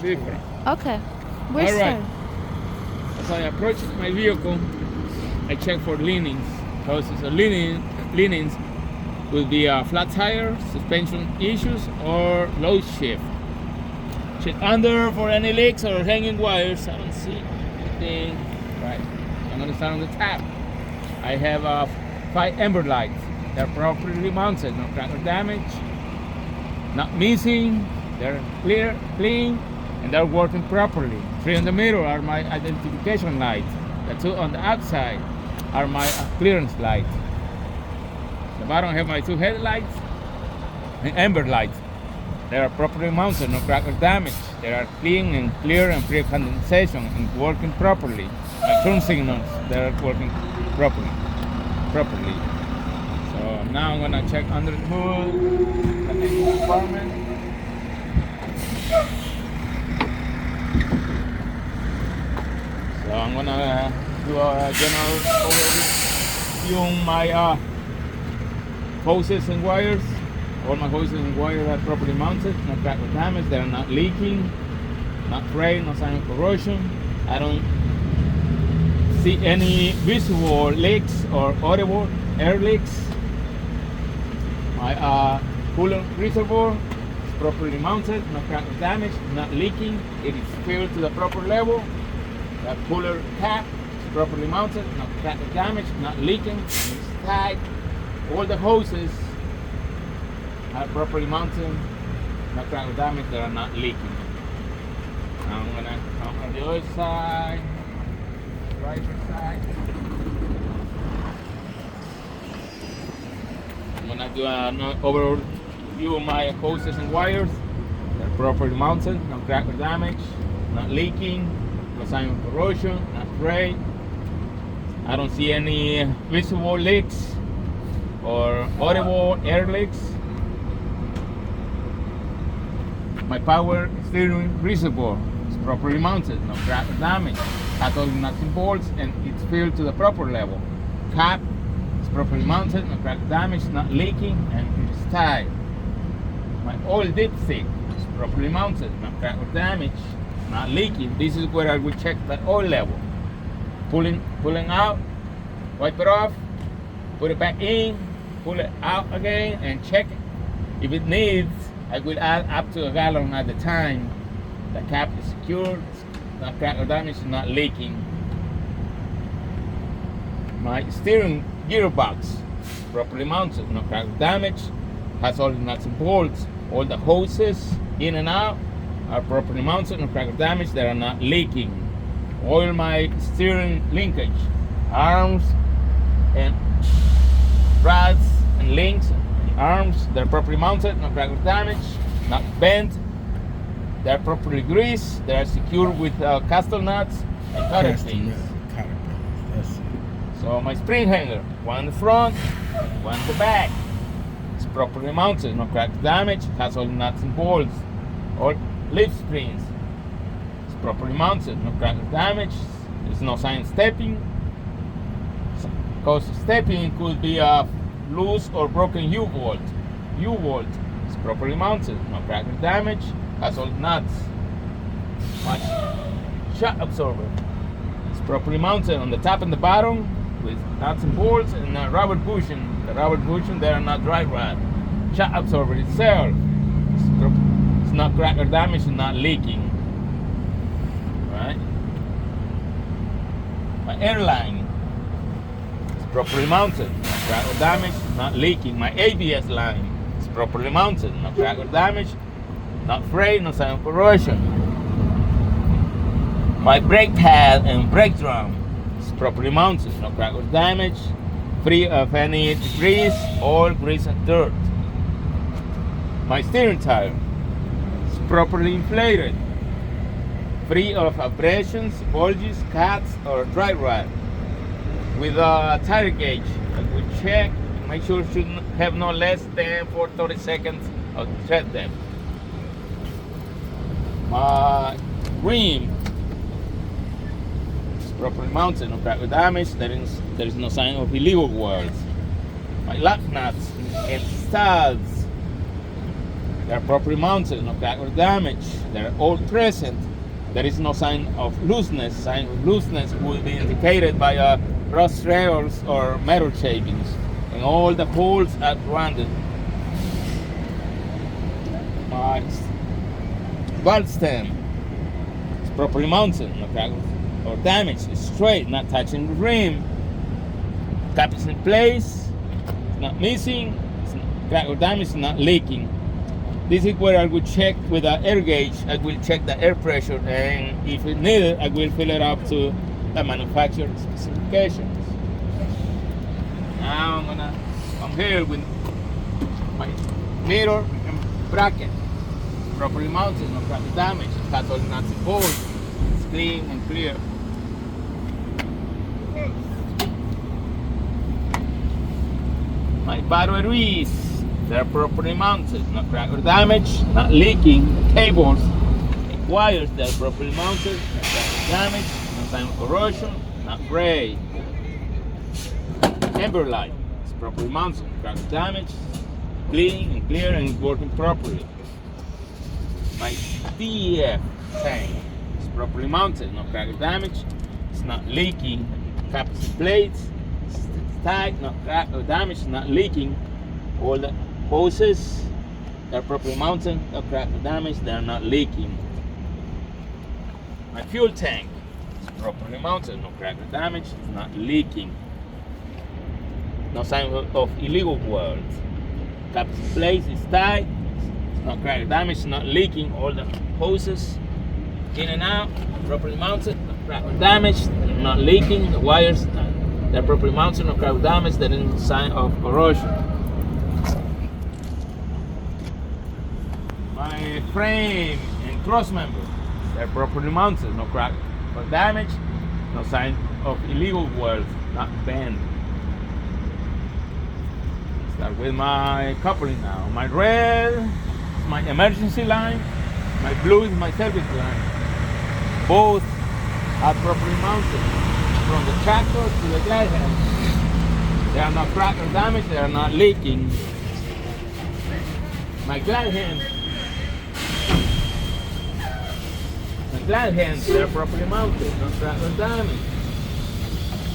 different. Okay. We're All right. starting. As I approach my vehicle, I check for leanings. Causes of leanings will be flat tire, suspension issues, or low shift. Check under for any leaks or hanging wires. I don't see anything. Right. I'm gonna start on the tap. I have 5 amber lights. They're properly mounted, no crack or damage, not missing. They're clean, and they're working properly. 3 in the middle are my identification lights. The 2 on the outside are my clearance lights. The bottom I have my 2 headlights and amber lights. They are properly mounted, no crack or damage. They are clean and clear and free of condensation and working properly. My turn signals, they are working properly. So now I'm gonna check under the hood, the engine compartment. So I'm gonna do a general overview on my hoses and wires. All my hoses and wires are properly mounted, no crack or damage. They are not leaking, not frayed, no sign of corrosion. I don't see any visible leaks or audible air leaks. My coolant reservoir is properly mounted, no crack or damage, not leaking. It is filled to the proper level. The cooler cap is properly mounted, no crack or damage, not leaking. It's tight. All the hoses are properly mounted, no crack or damage. They are not leaking. Now I'm gonna come on the other side, driver side. I'm gonna do an overview of my hoses and wires. They're properly mounted, no crack or damage, not leaking, no sign of corrosion, not frayed. I don't see any visible leaks or audible air leaks. My power steering reservoir is properly mounted, no crack or damage. Has all the nuts and bolts and it's filled to the proper level. Cap is properly mounted, no crack or damage, not leaking, and it is tight. My oil dipstick is properly mounted, no crack or damage, not leaking. This is where I will check the oil level. Pulling out, wipe it off, put it back in, pull it out again, and check it. If it needs, I will add up to a gallon at a time. The cap is secured, not crack or damage, not leaking. My steering gearbox is properly mounted, no crack or damage, has all the nuts and bolts. All the hoses in and out are properly mounted, no crack or damage, they are not leaking. Oil my steering linkage, arms and rods and links. Arms, they're properly mounted, no crack or damage, not bent. They're properly greased. They're secured with castle nuts and cotter pins. So my spring hanger, one in the front, one in the back. It's properly mounted, no crack or damage, has all the nuts and bolts. All leaf springs. It's properly mounted, no crack or damage. There's no sign of stepping. Because stepping could be a loose or broken U-bolt. U-bolt is properly mounted, no crack or damage, has all nuts. My shock absorber is properly mounted on the top and the bottom with nuts and bolts and a rubber bushing. The rubber bushing, they are not dry rot. Shock absorber itself it's not crack or damage and not leaking. Right? My airline properly mounted, no crack or damage, not leaking. My ABS line is properly mounted, no crack or damage, not frayed, no sign of corrosion. My brake pad and brake drum is properly mounted, no crack or damage, free of any grease, oil, grease and dirt. My steering tire is properly inflated, free of abrasions, bulges, cuts or dry rot. With a tire gauge, I will check, make sure it should have no less than 430 seconds of tread depth. My rim is properly mounted, no crack or damage, there is no sign of illegal wears. My lug nuts and studs They are properly mounted, no crack or damage. They are all present. There is no sign of looseness. Sign of looseness will be indicated by rust rails or metal shavings. And all the holes are rounded. My valve stem is properly mounted, no crack or damage. It's straight, not touching the rim. Cap is in place. It's not missing. It's not crack or damage. It's not leaking. This is where I will check with the air gauge. I will check the air pressure, and if it needed, I will fill it up to the manufacturer specifications. Now I'm gonna come here with my mirror and bracket. Properly mounted, no crack or damage. It has all the nuts and bolts. It's clean and clear. My batteries. They're properly mounted, not crack or damage, not leaking. Cables, wires, they're properly mounted, not crack or damage, no sign of corrosion, not gray. Amber light is properly mounted, no crack or damage, clean and clear and working properly. My DEF tank is properly mounted, no crack or damage, it's not leaking. Capacity plates, it's tight, not crack or damage, not leaking. All the hoses, they're properly mounted, no crack or damage, they're not leaking. My fuel tank is properly mounted, no crack or damage, it's not leaking. No sign of illegal welds. Capacity plate is tight, it's not crack or damage, it's not leaking. All the hoses in and out, properly mounted, no crack or damage, they're not leaking. The wires, they're properly mounted, no crack or damage, there is no sign of corrosion. My frame and cross members, they're properly mounted, no crack or damage, no sign of illegal welds, not bent. Start with my coupling now. My red is my emergency line, my blue is my service line. Both are properly mounted from the tractor to the glide hand. They are not cracked or damaged, they are not leaking. My glide hand. Glad hands, they're properly mounted, not cracked or damaged.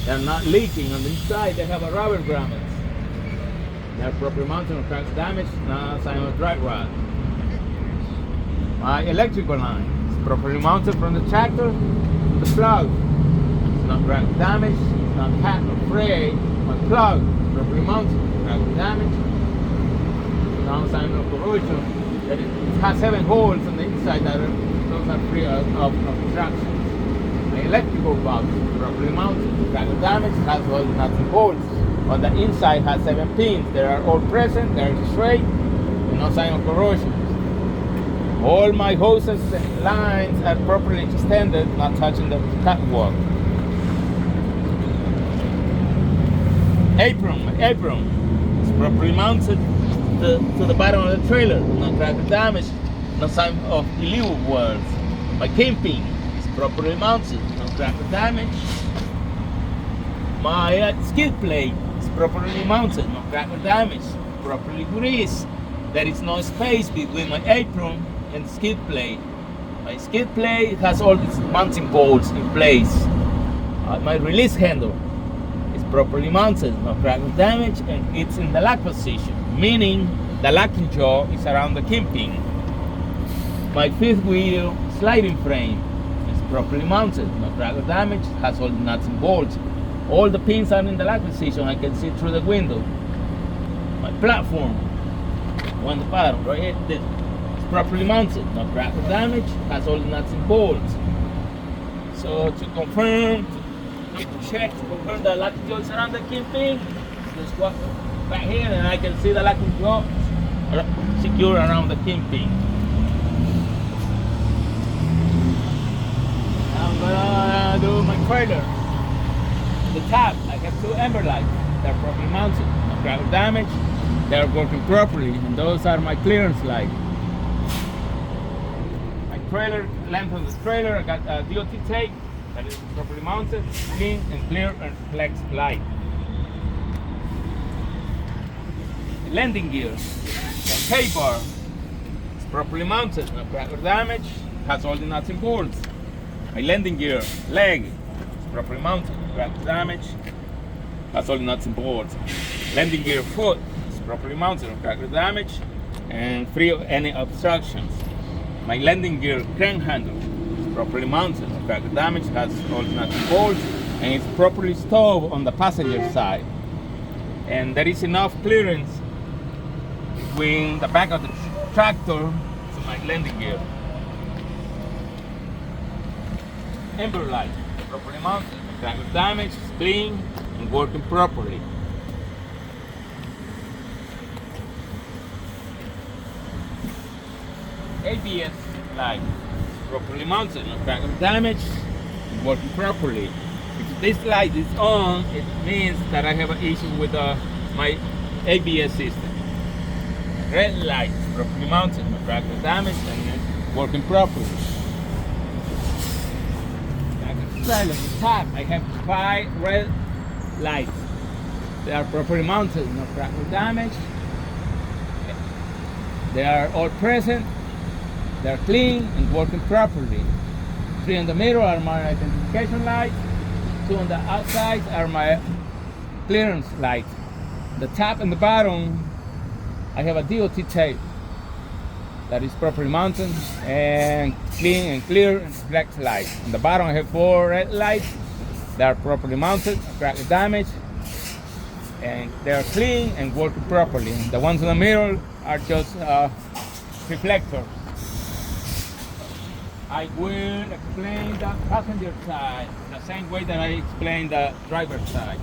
They're not leaking. On the inside, they have a rubber grommet. They're properly mounted, not cracked or damaged, no sign of dry rot. My electrical line is properly mounted from the tractor to the plug. It's not cracked or damaged, it's not cut or frayed. My plug is properly mounted, not cracked or damaged, no sign of corrosion. It has 7 holes on the inside that are free of obstructions. The electrical box is properly mounted, crack or damage, has all the nuts and bolts. On the inside has 7 pins. They are all present, they are straight, and no sign of corrosion. All my hoses and lines are properly extended, not touching the catwalk. My apron is properly mounted to the bottom of the trailer, no crack or damage, no sign of illegal welds. My kingpin is properly mounted, no crack or damage. My skid plate is properly mounted, no crack or damage, properly greased. There is no space between my apron and skid plate. My skid plate has all its mounting bolts in place. My release handle is properly mounted, no crack or damage, and it's in the lock position, meaning the locking jaw is around the kingpin. My 5th wheel sliding frame is properly mounted, no crack or damage, has all the nuts and bolts. All the pins are in the lock position, I can see through the window. My platform, on the bottom, right here, this is properly mounted, no crack or damage, has all the nuts and bolts. So to confirm, to check, to confirm the locking jaw is around the kingpin, just walk back here and I can see the locking jaw secure around the kingpin. I'm gonna do my trailer. The top, I have 2 amber lights. They're properly mounted, no crack or damage. They're working properly, and those are my clearance lights. My trailer, length of the trailer, I got a DOT tape that is properly mounted, clean and clear and reflects light. Landing gear, the K-bar properly mounted, no crack or damage, has all the nuts and bolts. My landing gear, leg, is properly mounted, no crack or damage, has all the nuts and bolts. Landing gear foot is properly mounted, no crack or damage, and free of any obstructions. My landing gear crank handle is properly mounted, no crack or damage, has all the nuts and bolts, and it's properly stowed on the passenger side. And there is enough clearance between the back of the tractor to my landing gear. Amber light, properly mounted, no crack or damage, clean and working properly. ABS light, properly mounted, no crack or damage, working properly. If this light is on, it means that I have an issue with my ABS system. Red light, properly mounted, no crack or damage, and it's working properly. On the top, I have 5 red lights. They are properly mounted, no crack or damage. They are all present. They are clean and working properly. 3 in the middle are my identification lights. 2 on the outside are my clearance lights. The top and the bottom, I have a DOT tape that is properly mounted and clean and clear and reflect light. On the bottom I have 4 red lights that are properly mounted, crack or damage, and they are clean and working properly. The ones in the middle are just reflectors. I will explain the passenger side the same way that I explained the driver's side.